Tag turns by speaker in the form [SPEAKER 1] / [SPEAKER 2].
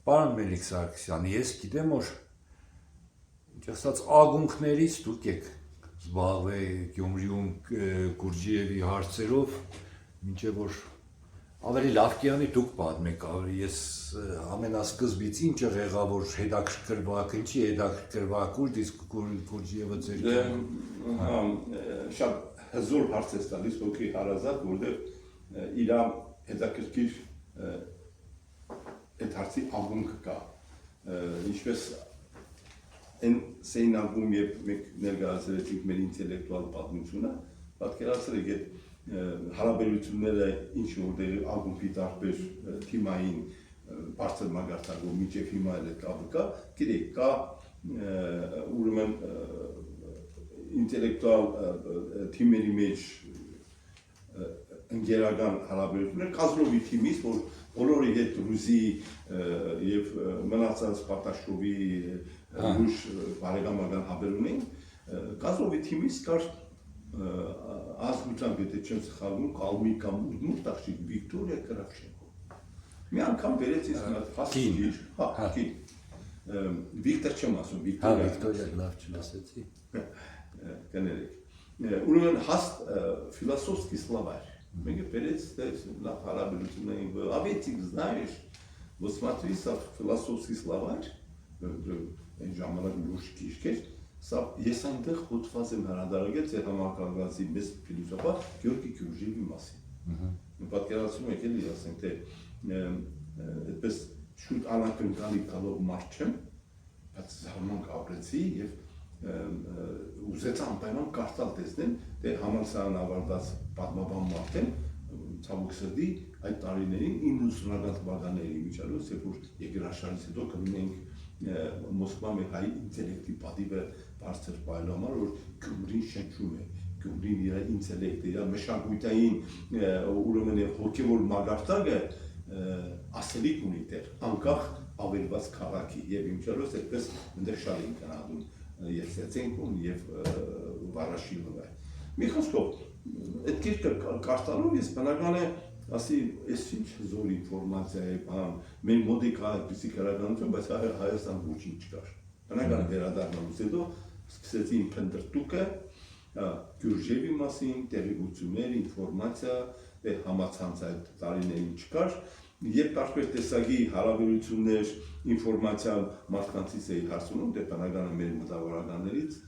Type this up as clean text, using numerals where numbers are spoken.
[SPEAKER 1] Պարոն Մելիք Սարգսյան, ես գիտեմ, որ ասած ագունքներից դուք եք զբաղվել Գյումրիում Գուրջիևի հարցերով, մինչև որ ավելի լավ կյանի դուք պատմեք, ես ամենասկզբից ինչ եղավ, որ հետաքրքրվակ, ինչի հետաքրքրվակ, ուր դիսկ Գուրջիևը ձեր
[SPEAKER 2] շատ հզոր հարց է տալիս հոգի հարազատ, որտեղ իր հետաքրքիր այդ հարցի ագունք կա, ինչպես այն սեին ագում, երբ մենք ներկայացրեցինք մեր ինտելեկտուալ պատմությունը, պատկերացրել եք այդ հարաբերությունները ինչ որտեղ ագումբի տարբեր թիմային բարձր մագարտակով մինչև հիմա էլ այդ կապը կա, գիտեք, կա ուրեմն ինտելեկտուալ թիմերի մեջ ընկերական հարաբերություններ Կազլովի թիմից, որ բոլորի հետ ռուսի եւ մնացած Պատաշովի լույս բարեկամական հավեր ունեն, Կազլովի թիմից կար ազգությամբ եթե չեմ սխալվում, Կալմի կամ Ուդմուր տախշիկ Վիկտորիա Կրավշենկո։ Մի անգամ վերեց ինձ մի հատ հասկիր, Վիկտոր չեմ ասում,
[SPEAKER 1] Վիկտորիա լավ չլսեցի։
[SPEAKER 2] Կներեք։ Ուրեմն հաստ философский словарь. Մենք վերեց լավ հարաբերություններին, а ведь знаешь, вот смотри, сам философский словарь, այն ժամանակ լուրջ գիրք էր, սա ես այնտեղ խոթված եմ հրադարագել ձեր համակարգացի մեծ ֆիլոսոֆա Գյորգի Գյուրջիևի մասին։ Պատկերացնում եք էլի, ասենք թե այդպես շուտ անակնկալի գալով մարդ չեմ, բայց զարմանք ապրեցի եւ ուզեցա անպայման կարծալ տեսնեմ, թե համալսարան ավարտած պատմաբան մարդ եմ, ցավոք սրտի այդ տարիներին 90-ական թվականների միջալուց, երբ որ երկրաշարժից հետո կլինենք Մոսկվա մի հայ ինտելեկտի պատիվը բարձր պայելու համար, որ Գյումրին շնչում է, Գյումրին իր ինտելեկտը, իր մշակութային ուրեմն հոգևոր մագարտակը ասելիք ունի դեր, անկախ ավերված քաղաքի եւ իմիջիայլոց այդպես այնտեղ շատ են գնահատում Եսեցենկոն եւ Վարաշիլովը։ Մի խոսքով, այդ գիրքը կարդալով ես բնական է ասի, ես ինչ զոր ինֆորմացիա է, բան, մեր մոտ է կա այդպիսի քրագանություն, բայց Հայաստան ոչինչ չկար։ Բնական վերադառնալուց հետո սկսեցի իմ փնտրտուկը Գյուրջիևի մասին, տեղեկություններ, ինֆորմացիա, համացանց այդ տարիներին չկար, երբ տարբեր տեսակի հարաբերություններ, ինֆորմացիա մարդկանցից էի հարցնում, դե բնական է մեր մտավորականներից